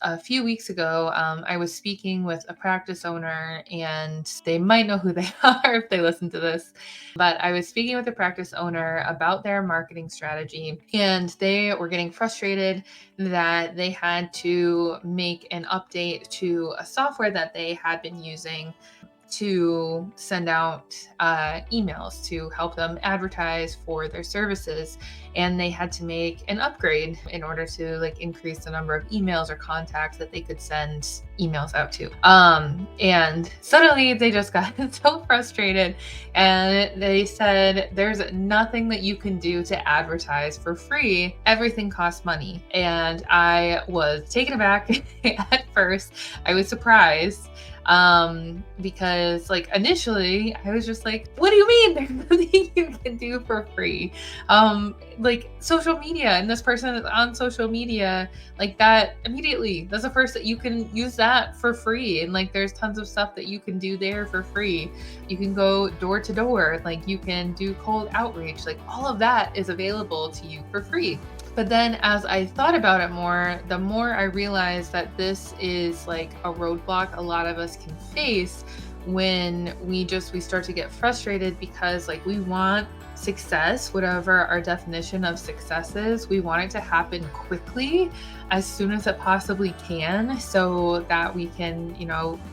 A few weeks ago, I was speaking with a practice owner, and they might know who they are if they listen to this. But I was speaking with a practice owner about their marketing strategy, and they were getting frustrated that they had to make an update to a software that they had been using to send out emails to help them advertise for their services, and they had to make an upgrade in order to increase the number of emails or contacts that they could send emails out to. And suddenly they just got so frustrated, and they said there's nothing that you can do to advertise for free. Everything costs money. And I was taken aback at first. I was surprised because initially I was just like, what do you mean there's nothing you can do for free? Social media, and this person is on social media, that immediately, that's the first that you can use that for free. And there's tons of stuff that you can do there for free. You can go door to door, you can do cold outreach, all of that is available to you for free. But then as I thought about it more, the more I realized that this is a roadblock a lot of us can face when we start to get frustrated, because we want success, whatever our definition of success is. We want it to happen quickly, as soon as it possibly can, so that we can,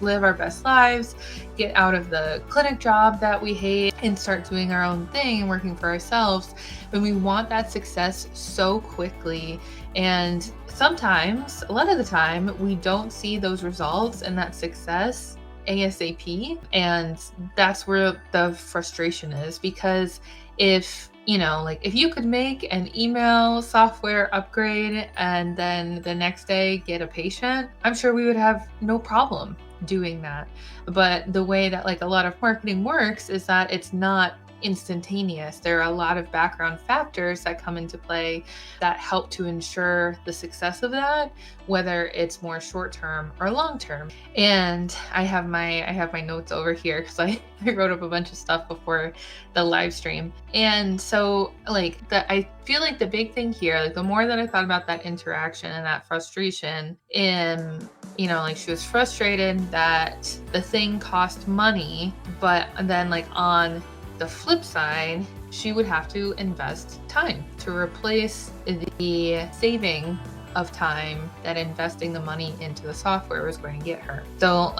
live our best lives, get out of the clinic job that we hate, and start doing our own thing and working for ourselves. And we want that success so quickly. And sometimes, a lot of the time, we don't see those results and that success ASAP. And that's where the frustration is, because if you could make an email software upgrade and then the next day get a patient, I'm sure we would have no problem doing that. But the way that a lot of marketing works is that it's not instantaneous. There are a lot of background factors that come into play that help to ensure the success of that, whether it's more short-term or long-term. And I have my notes over here because I wrote up a bunch of stuff before the live stream. And so I feel like the big thing here, the more that I thought about that interaction and that frustration, and she was frustrated that the thing cost money, but then on the flip side, she would have to invest time to replace the saving of time that investing the money into the software was going to get her. So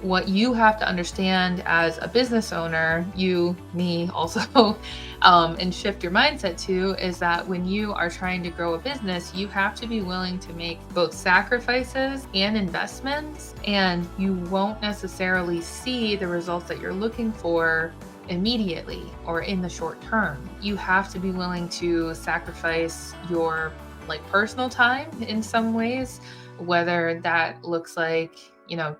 what you have to understand as a business owner, you, me also, and shift your mindset to, is that when you are trying to grow a business, you have to be willing to make both sacrifices and investments, and you won't necessarily see the results that you're looking for immediately or in the short term. You have to be willing to sacrifice your personal time in some ways, whether that looks like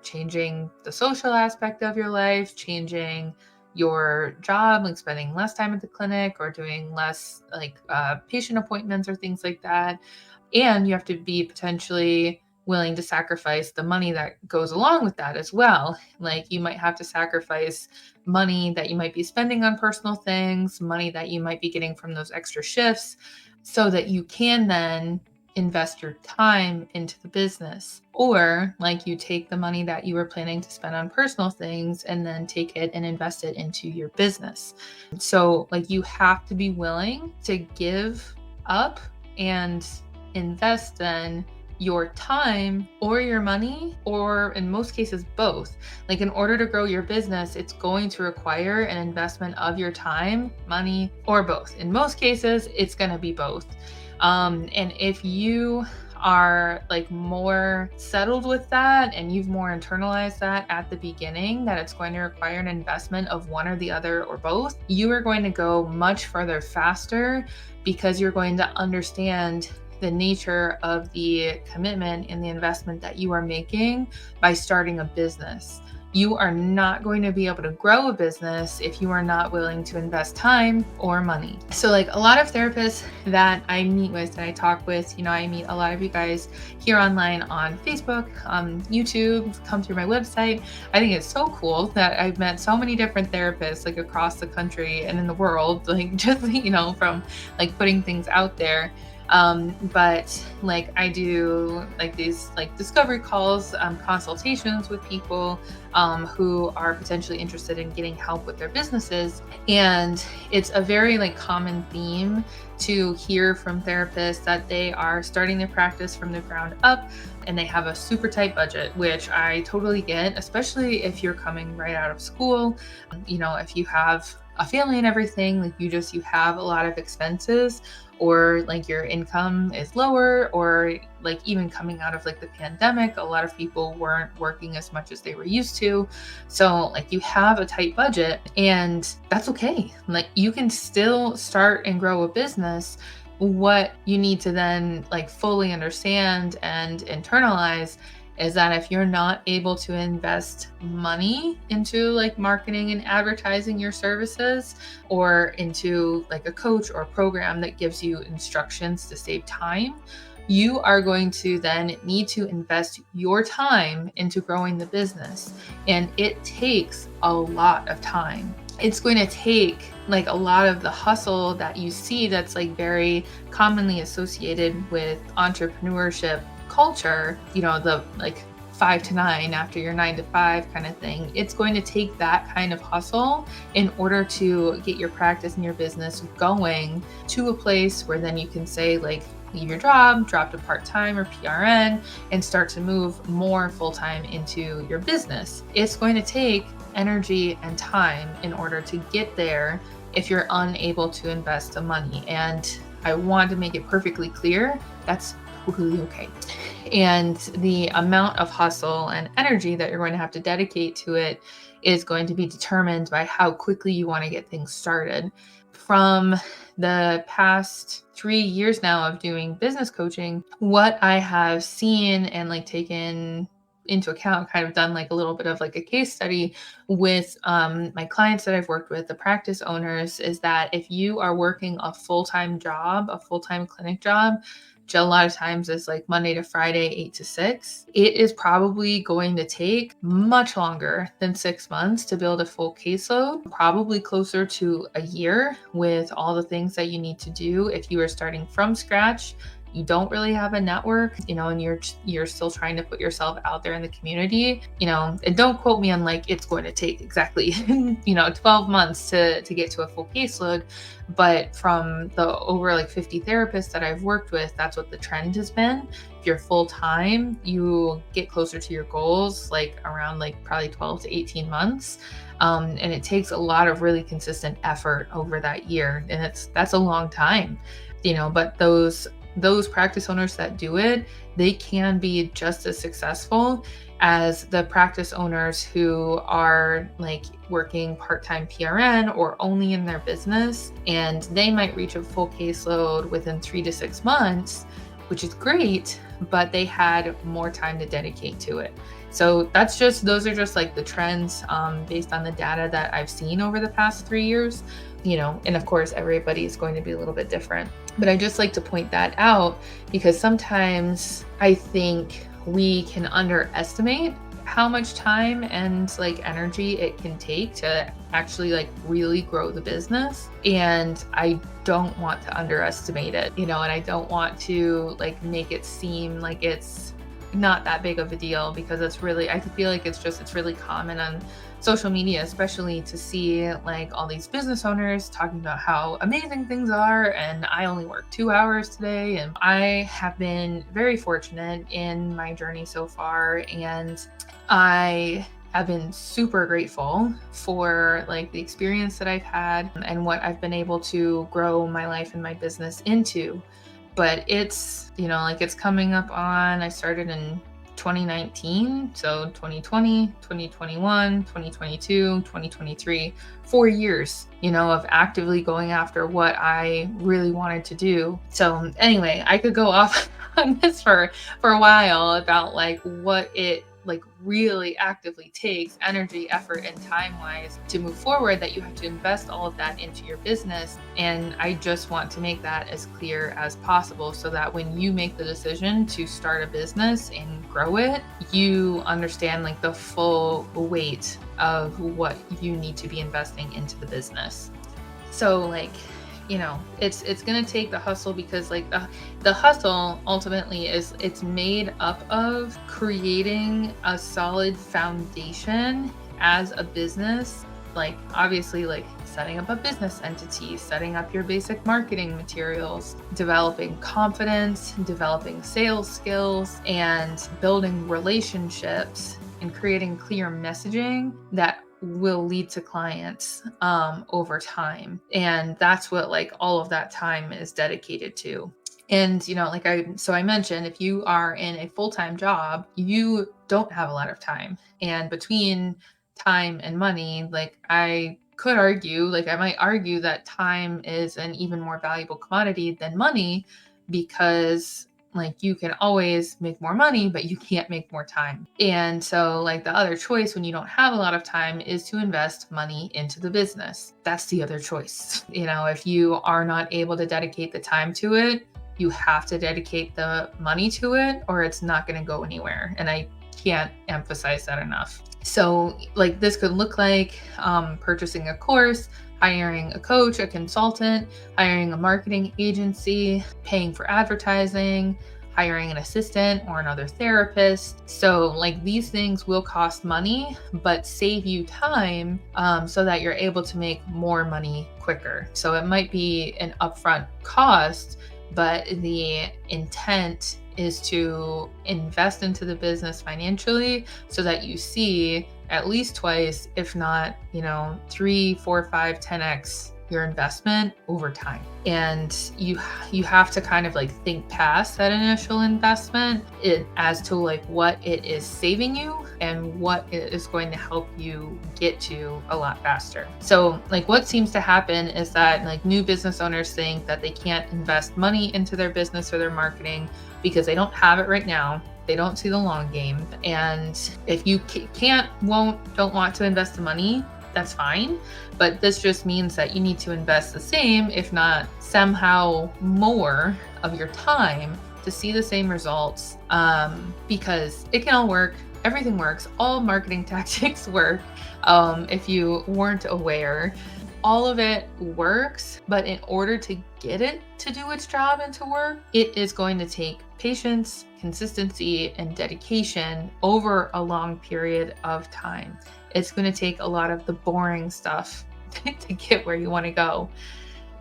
changing the social aspect of your life, changing your job, spending less time at the clinic or doing less patient appointments or things like that. And you have to be potentially willing to sacrifice the money that goes along with that as well. You might have to sacrifice money that you might be spending on personal things, money that you might be getting from those extra shifts, so that you can then invest your time into the business. Or you take the money that you were planning to spend on personal things and then take it and invest it into your business. So you have to be willing to give up and invest then your time or your money, or in most cases both. In order to grow your business, it's going to require an investment of your time, money, or both. In most cases, it's going to be both. And if you are more settled with that, and you've more internalized that at the beginning, that it's going to require an investment of one or the other or both, you are going to go much further faster, because you're going to understand the nature of the commitment and the investment that you are making by starting a business. You are not going to be able to grow a business if you are not willing to invest time or money. So a lot of therapists that I meet with, that I talk with, I meet a lot of you guys here online on Facebook, YouTube, come through my website. I think it's so cool that I've met so many different therapists across the country and in the world, just, from putting things out there. But like I do like these like discovery calls, consultations with people who are potentially interested in getting help with their businesses. And it's a very like common theme to hear from therapists that they are starting their practice from the ground up and they have a super tight budget, which I totally get, especially if you're coming right out of school. If you have a family and everything, like you have a lot of expenses, or like your income is lower, or like even coming out of like the pandemic, a lot of people weren't working as much as they were used to. So like you have a tight budget, and that's okay. Like you can still start and grow a business. What you need to then like fully understand and internalize is that if you're not able to invest money into like marketing and advertising your services, or into like a coach or a program that gives you instructions to save time, you are going to then need to invest your time into growing the business. And it takes a lot of time. It's going to take like a lot of the hustle that you see that's like very commonly associated with entrepreneurship culture, the like 5 to 9 after your 9 to 5 kind of thing. It's going to take that kind of hustle in order to get your practice and your business going to a place where then you can say like, leave your job, drop to part-time or PRN, and start to move more full-time into your business. It's going to take energy and time in order to get there if you're unable to invest the money. And I want to make it perfectly clear, that's totally okay. And the amount of hustle and energy that you're going to have to dedicate to it is going to be determined by how quickly you want to get things started. From the past 3 years now of doing business coaching, what I have seen and like taken into account, kind of done like a little bit of like a case study with my clients that I've worked with, the practice owners, is that if you are working a full-time job, a full-time clinic job, which a lot of times is like Monday to Friday, 8 to 6, it is probably going to take much longer than 6 months to build a full caseload, probably closer to a year with all the things that you need to do. If you are starting from scratch, you don't really have a network, and you're still trying to put yourself out there in the community, and don't quote me on like it's going to take exactly 12 months to get to a full caseload. But from the over like 50 therapists that I've worked with, that's what the trend has been. If you're full time, you get closer to your goals like around like probably 12 to 18 months. And it takes a lot of really consistent effort over that year, and that's a long time, but those practice owners that do it, they can be just as successful as the practice owners who are like working part-time PRN or only in their business, and they might reach a full caseload within 3 to 6 months, which is great, but they had more time to dedicate to it. So those are just like the trends based on the data that I've seen over the past 3 years. And of course, everybody is going to be a little bit different. But I just like to point that out because sometimes I think we can underestimate how much time and like energy it can take to actually like really grow the business. And I don't want to underestimate it, and I don't want to like make it seem like it's not that big of a deal, because I feel like it's really common on social media, especially to see like all these business owners talking about how amazing things are, and I only work 2 hours today. And I have been very fortunate in my journey so far, and I have been super grateful for like the experience that I've had and what I've been able to grow my life and my business into. But it's, it's coming up on, I started in 2019, so 2020, 2021, 2022, 2023, 4 years, of actively going after what I really wanted to do. So anyway, I could go off on this for a while about like what it like really actively takes energy, effort, and time wise to move forward, that you have to invest all of that into your business. And I just want to make that as clear as possible so that when you make the decision to start a business and grow it, you understand like the full weight of what you need to be investing into the business. So like, it's going to take the hustle, because like the hustle ultimately it's made up of creating a solid foundation as a business. Like obviously, like setting up a business entity, setting up your basic marketing materials, developing confidence, developing sales skills, and building relationships and creating clear messaging that will lead to clients over time. And that's what like all of that time is dedicated to. And, like I mentioned, if you are in a full-time job, you don't have a lot of time. And between time and money, like I might argue that time is an even more valuable commodity than money, because like you can always make more money, but you can't make more time. And so like the other choice when you don't have a lot of time is to invest money into the business. That's the other choice. If you are not able to dedicate the time to it, you have to dedicate the money to it, or it's not going to go anywhere. And I can't emphasize that enough. So like this could look like purchasing a course, hiring a coach, a consultant, hiring a marketing agency, paying for advertising, hiring an assistant or another therapist. So like these things will cost money, but save you time so that you're able to make more money quicker. So it might be an upfront cost, but the intent is to invest into the business financially so that you see at least twice, if not, 3, 4, 5, 10x your investment over time. And you have to kind of like think past that initial investment as to like what it is saving you and what it is going to help you get to a lot faster. So like what seems to happen is that like new business owners think that they can't invest money into their business or their marketing because they don't have it right now. They don't see the long game. And if you don't want to invest the money, that's fine. But this just means that you need to invest the same, if not somehow more of your time to see the same results, because it can all work. Everything works. All marketing tactics work. If you weren't aware, all of it works, but in order to get it to do its job and to work, it is going to take patience, consistency, and dedication over a long period of time. It's going to take a lot of the boring stuff to get where you want to go.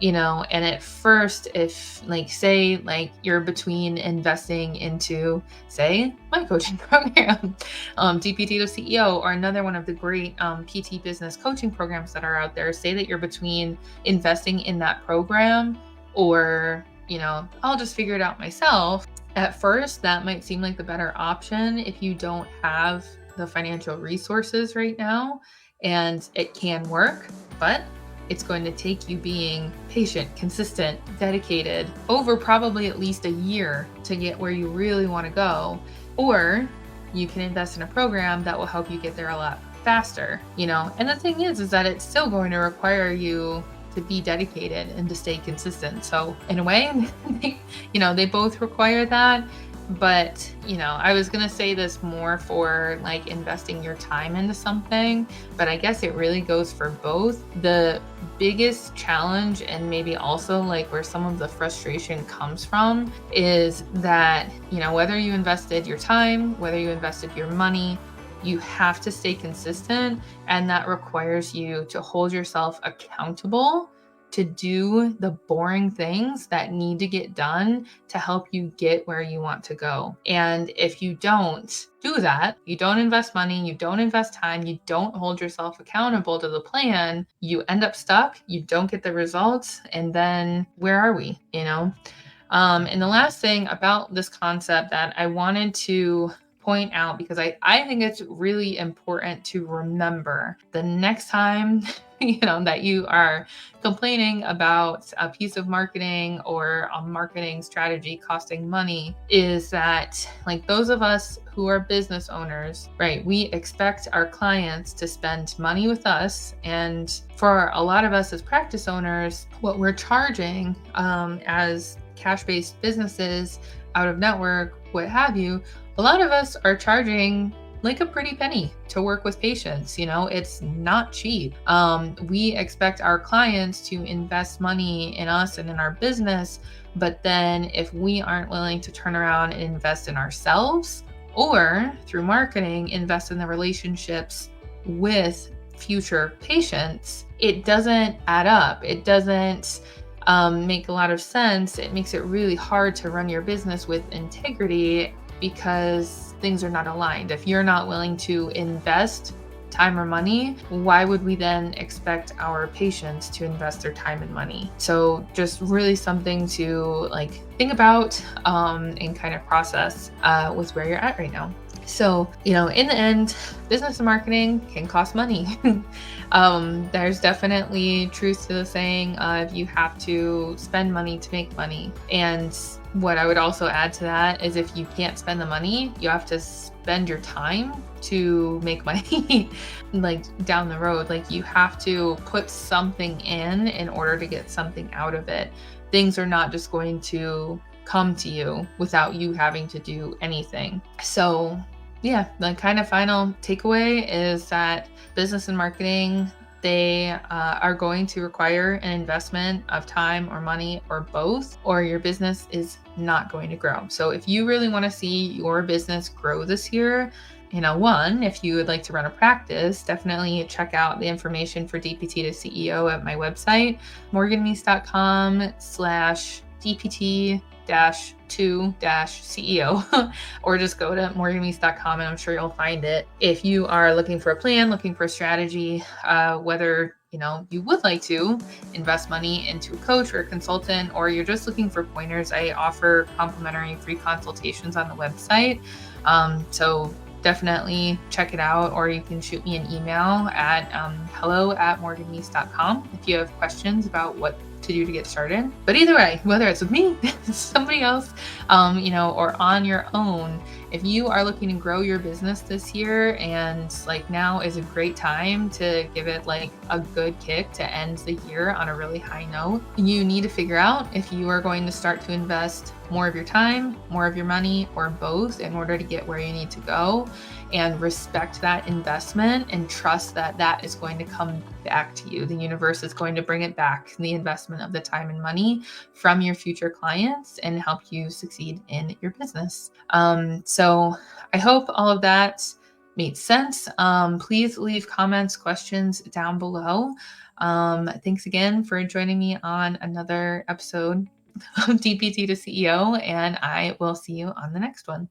And at first, if say you're between investing into, say, my coaching program, DPT to CEO, or another one of the great PT business coaching programs that are out there, say that you're between investing in that program or, I'll just figure it out myself. At first, that might seem like the better option if you don't have the financial resources right now, and it can work, but it's going to take you being patient, consistent, dedicated over probably at least a year to get where you really want to go. Or you can invest in a program that will help you get there a lot faster, And the thing is that it's still going to require you to be dedicated and to stay consistent. So in a way, they both require that. But, I was going to say this more for investing your time into something, but I guess it really goes for both. The biggest challenge, and maybe also where some of the frustration comes from, is that, whether you invested your time, whether you invested your money, you have to stay consistent. And that requires you to hold yourself accountable to do the boring things that need to get done to help you get where you want to go. And if you don't do that, you don't invest money, you don't invest time, you don't hold yourself accountable to the plan, you end up stuck, you don't get the results, and then where are we, And the last thing about this concept that I wanted to point out, because I think it's really important to remember the next time that you are complaining about a piece of marketing or a marketing strategy costing money, is that those of us who are business owners, right? We expect our clients to spend money with us. And for a lot of us as practice owners, what we're charging as cash-based businesses, out of network, what have you, a lot of us are charging like a pretty penny to work with patients. It's not cheap. We expect our clients to invest money in us and in our business, but then if we aren't willing to turn around and invest in ourselves, or through marketing, invest in the relationships with future patients, it doesn't add up. It doesn't make a lot of sense. It makes it really hard to run your business with integrity because things are not aligned. If you're not willing to invest time or money, why would we then expect our patients to invest their time and money? So just really something to think about and kind of process with where you're at right now. So, in the end, business and marketing can cost money. There's definitely truth to the saying of you have to spend money to make money. And what I would also add to that is if you can't spend the money, you have to spend your time to make money down the road. You have to put something in order to get something out of it. Things are not just going to come to you without you having to do anything. So yeah, the kind of final takeaway is that business and marketing, they are going to require an investment of time or money or both, or your business is not going to grow. So if you really want to see your business grow this year, if you would like to run a practice, definitely check out the information for DPT to CEO at my website, morganmeese.com/DPT-2-CEO, or just go to morganmeese.com and I'm sure you'll find it. If you are looking for a plan, looking for a strategy, whether you would like to invest money into a coach or a consultant, or you're just looking for pointers, I offer complimentary free consultations on the website. So definitely check it out, or you can shoot me an email at hello@morganmeese.com if you have questions about what to do to get started. But either way, whether it's with me, somebody else, or on your own, if you are looking to grow your business this year, and now is a great time to give it a good kick to end the year on a really high note, you need to figure out if you are going to start to invest more of your time, more of your money, or both in order to get where you need to go, and respect that investment and trust that that is going to come back to you. The universe is going to bring it back, the investment of the time and money from your future clients, and help you succeed in your business. So I hope all of that made sense. Please leave comments, questions down below. Thanks again for joining me on another episode of DPT to CEO, and I will see you on the next one.